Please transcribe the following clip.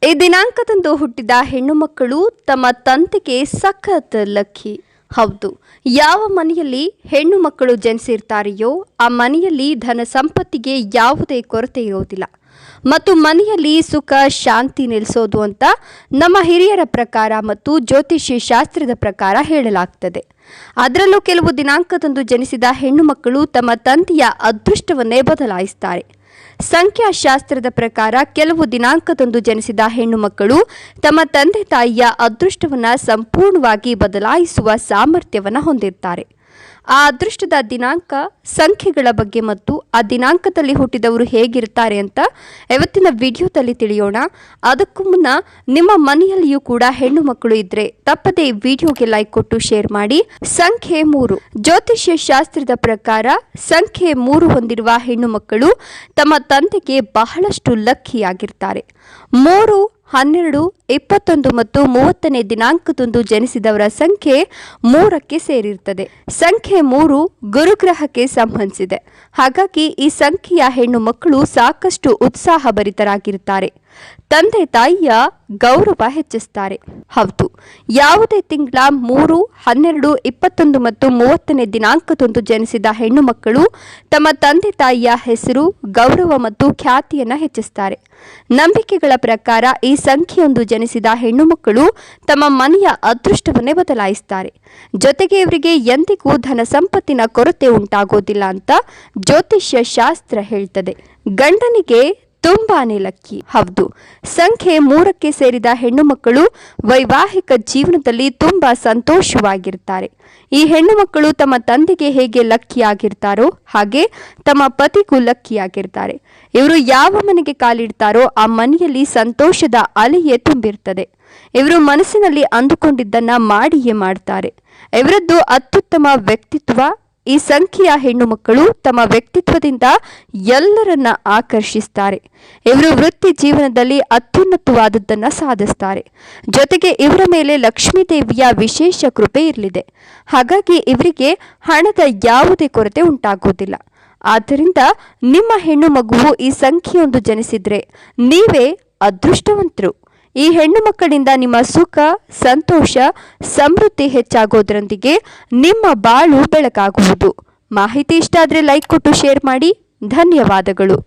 ಈ ದಿನಾಂಕದಂದು ಹುಟ್ಟಿದ ಹೆಣ್ಣು ಮಕ್ಕಳು ತಮ್ಮ ತಂದೆಗೆ ಸಖತ್ ಲಕ್ಕಿ. ಹೌದು, ಯಾವ ಮನೆಯಲ್ಲಿ ಹೆಣ್ಣು ಮಕ್ಕಳು ಜನಿಸಿರ್ತಾರೆಯೋ ಆ ಮನೆಯಲ್ಲಿ ಧನ ಸಂಪತ್ತಿಗೆ ಯಾವುದೇ ಕೊರತೆ ಇರೋದಿಲ್ಲ ಮತ್ತು ಮನೆಯಲ್ಲಿ ಸುಖ ಶಾಂತಿ ನೆಲೆಸೋದು ಅಂತ ನಮ್ಮ ಹಿರಿಯರ ಪ್ರಕಾರ ಮತ್ತು ಜ್ಯೋತಿಷ್ಯ ಶಾಸ್ತ್ರದ ಪ್ರಕಾರ ಹೇಳಲಾಗ್ತದೆ. ಅದರಲ್ಲೂ ಕೆಲವು ದಿನಾಂಕದಂದು ಜನಿಸಿದ ಹೆಣ್ಣು ಮಕ್ಕಳು ತಮ್ಮ ತಂದೆಯ ಅದೃಷ್ಟವನ್ನೇ ಬದಲಾಯಿಸ್ತಾರೆ. ಸಂಖ್ಯಾಶಾಸ್ತ್ರದ ಪ್ರಕಾರ ಕೆಲವು ದಿನಾಂಕದಂದು ಜನಿಸಿದ ಹೆಣ್ಣು ಮಕ್ಕಳು ತಮ್ಮ ತಂದೆ ತಾಯಿಯ ಅದೃಷ್ಟವನ್ನು ಸಂಪೂರ್ಣವಾಗಿ ಬದಲಾಯಿಸುವ ಸಾಮರ್ಥ್ಯವನ್ನು ಹೊಂದಿರ್ತಾರೆ. ಆ ಅದೃಷ್ಟದ ದಿನಾಂಕ ಸಂಖ್ಯೆಗಳ ಬಗ್ಗೆ ಮತ್ತು ಆ ದಿನಾಂಕದಲ್ಲಿ ಹುಟ್ಟಿದವರು ಹೇಗಿರ್ತಾರೆ ಅಂತ ಇವತ್ತಿನ ವಿಡಿಯೋದಲ್ಲಿ ತಿಳಿಯೋಣ. ಅದಕ್ಕೂ ಮುನ್ನ ನಿಮ್ಮ ಮನೆಯಲ್ಲಿಯೂ ಕೂಡ ಹೆಣ್ಣು ಮಕ್ಕಳು ಇದ್ರೆ ತಪ್ಪದೇ ವಿಡಿಯೋಗೆ ಲೈಕ್ ಕೊಟ್ಟು ಶೇರ್ ಮಾಡಿ. ಸಂಖ್ಯೆ 3. ಜ್ಯೋತಿಷ್ಯ ಶಾಸ್ತ್ರದ ಪ್ರಕಾರ ಸಂಖ್ಯೆ 3 ಹೊಂದಿರುವ ಹೆಣ್ಣು ಮಕ್ಕಳು ತಮ್ಮ ತಂದೆಗೆ ಬಹಳಷ್ಟು ಲಕ್ಕಿಯಾಗಿರ್ತಾರೆ. 3, 12, 21 ಮತ್ತು 30ನೇ ದಿನಾಂಕದಂದು ಜನಿಸಿದವರ ಸಂಖ್ಯೆ 3ಕ್ಕೆ ಸೇರಿರುತ್ತದೆ. ಸಂಖ್ಯೆ 3 ಗುರುಗ್ರಹಕ್ಕೆ ಸಂಬಂಧಿಸಿದೆ. ಹಾಗಾಗಿ ಈ ಸಂಖ್ಯೆಯ ಹೆಣ್ಣು ಮಕ್ಕಳು ಸಾಕಷ್ಟು ಉತ್ಸಾಹಭರಿತರಾಗಿರುತ್ತಾರೆ. ತಂದೆ ತಾಯಿಯ ಗೌರವ ಹೆಚ್ಚಿಸ್ತಾರೆ. ಹೌದು, ಯಾವುದೇ ತಿಂಗಳ 3, 12, 21 ಮತ್ತು 30ನೇ ದಿನಾಂಕದಂದು ಜನಿಸಿದ ಹೆಣ್ಣು ಮಕ್ಕಳು ತಮ್ಮ ತಂದೆ ತಾಯಿಯ ಹೆಸರು, ಗೌರವ ಮತ್ತು ಖ್ಯಾತಿಯನ್ನು ಹೆಚ್ಚಿಸ್ತಾರೆ. ನಂಬಿಕೆಗಳ ಪ್ರಕಾರ ಈ ಸಂಖ್ಯೆಯೊಂದು ಜನಿಸಿದ ಹೆಣ್ಣು ಮಕ್ಕಳು ತಮ್ಮ ಮನೆಯ ಅದೃಷ್ಟವನ್ನೇ ಬದಲಾಯಿಸ್ತಾರೆ. ಜೊತೆಗೆ ಇವರಿಗೆ ಎಂದಿಗೂ ಧನ ಸಂಪತ್ತಿನ ಕೊರತೆ ಉಂಟಾಗೋದಿಲ್ಲ ಅಂತ ಜ್ಯೋತಿಷ್ಯ ಶಾಸ್ತ್ರ ಹೇಳ್ತದೆ. ಗಂಡನಿಗೆ ತುಂಬಾನೇ ಲಕ್ಕಿ. ಹೌದು, ಸಂಖ್ಯೆ 3ಕ್ಕೆ ಸೇರಿದ ಹೆಣ್ಣು ಮಕ್ಕಳು ವೈವಾಹಿಕ ಜೀವನದಲ್ಲಿ ತುಂಬಾ ಸಂತೋಷವಾಗಿರ್ತಾರೆ. ಈ ಹೆಣ್ಣು ಮಕ್ಕಳು ತಮ್ಮ ತಂದೆಗೆ ಹೇಗೆ ಲಕ್ಕಿಯಾಗಿರ್ತಾರೋ ಹಾಗೆ ತಮ್ಮ ಪತಿಗೂ ಲಕ್ಕಿಯಾಗಿರ್ತಾರೆ. ಇವರು ಯಾವ ಮನೆಗೆ ಕಾಲಿಡ್ತಾರೋ ಆ ಮನೆಯಲ್ಲಿ ಸಂತೋಷದ ಅಲೆಯೇ ತುಂಬಿರ್ತದೆ. ಇವರು ಮನಸ್ಸಿನಲ್ಲಿ ಅಂದುಕೊಂಡಿದ್ದನ್ನ ಮಾಡಿಯೇ ಮಾಡ್ತಾರೆ. ಇವರದ್ದು ಅತ್ಯುತ್ತಮ ವ್ಯಕ್ತಿತ್ವ. ಈ ಸಂಖ್ಯೆಯ ಹೆಣ್ಣು ಮಕ್ಕಳು ತಮ್ಮ ವ್ಯಕ್ತಿತ್ವದಿಂದ ಎಲ್ಲರನ್ನ ಆಕರ್ಷಿಸ್ತಾರೆ. ಇವರು ವೃತ್ತಿ ಜೀವನದಲ್ಲಿ ಅತ್ಯುನ್ನತವಾದದ್ದನ್ನು ಸಾಧಿಸ್ತಾರೆ. ಜೊತೆಗೆ ಇವರ ಮೇಲೆ ಲಕ್ಷ್ಮೀ ದೇವಿಯ ವಿಶೇಷ ಕೃಪೆ ಇರಲಿದೆ. ಹಾಗಾಗಿ ಇವರಿಗೆ ಹಣದ ಯಾವುದೇ ಕೊರತೆ ಉಂಟಾಗೋದಿಲ್ಲ. ಆದ್ದರಿಂದ ನಿಮ್ಮ ಹೆಣ್ಣು ಮಗುವು ಈ ಸಂಖ್ಯೆಯೊಂದು ಜನಿಸಿದ್ರೆ ನೀವೇ ಅದೃಷ್ಟವಂತರು. ಈ ಹೆಣ್ಣು ಮಕ್ಕಳಿಂದ ನಿಮ್ಮ ಸುಖ, ಸಂತೋಷ, ಸಮೃದ್ಧಿ ಹೆಚ್ಚಾಗೋದ್ರೊಂದಿಗೆ ನಿಮ್ಮ ಬಾಳು ಬೆಳಕಾಗುವುದು. ಮಾಹಿತಿ ಇಷ್ಟ ಆದರೆ ಲೈಕ್ ಕೊಟ್ಟು ಶೇರ್ ಮಾಡಿ. ಧನ್ಯವಾದಗಳು.